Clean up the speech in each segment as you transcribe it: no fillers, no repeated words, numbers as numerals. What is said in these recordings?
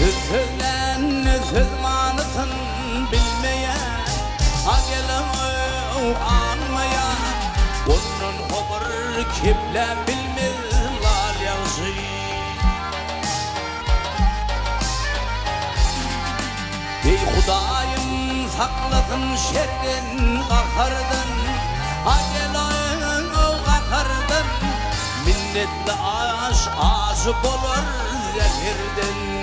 Söz söylen söz manasın bilmeyen Agelem anmayan Onun hobur kiple bilmez lal yansı Ey Hudayım saklasın şerden kakardan Agelem kakardan Minnetli aşık olur zehirden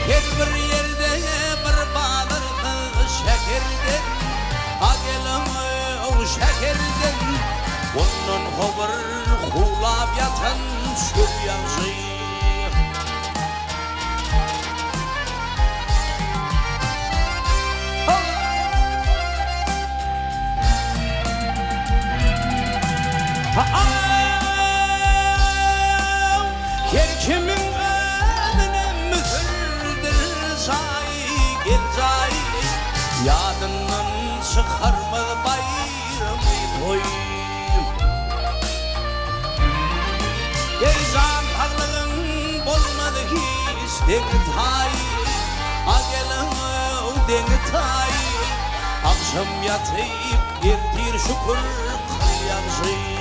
Her bir yerde bir bağırdı şekerden Agelem o şekerden Onun hobur hulab yatan sür yansı Her kimin önüne mühürdür say Yadından çıkarma bayramı toy Ey can parlığın bolmadı hiç deni tay Agelem deni tay Akşam yatıp ertir şükür kıl yansı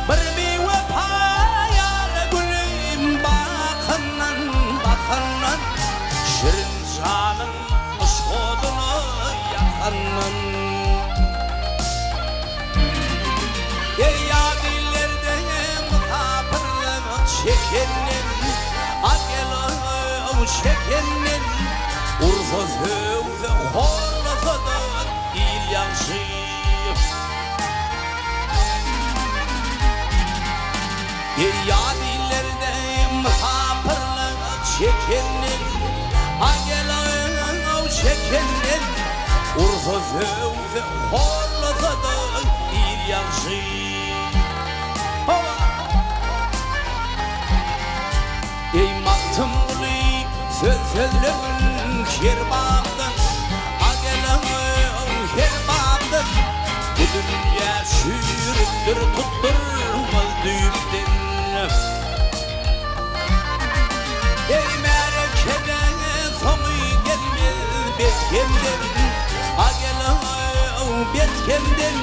Bir meyve payar gülüm bakınan Şirin canın sodunu yakanın Ey adillerde mutafırlığını çekenin Agelem çekenin Urfa fövde horlafa da il yansı Yadillerde mutafırlığını çekenin Agelem çekenin Urfa fövde horlafa da il yansı Ey maktımlı sözlerin kerbağımdan Agelem kerbağımdan Bu dünya sürüktür tutturmaz düğümden Ey merekede sonu gelmez betkemden Agelem betkemden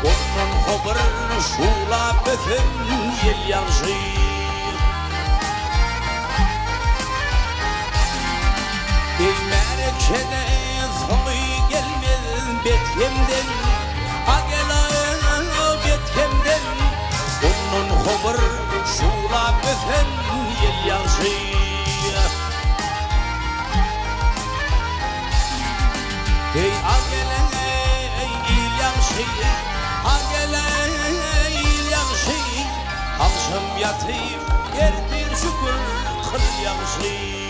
Onun hobur şula bütün yel yansı Ey merekede sonu gelmez betkemden Agelem betkemden Onun hobur şula bütün yel yansı Ey agelem il yansı Agelem il yansı Akşam yatıp ertir şükür kıl yansı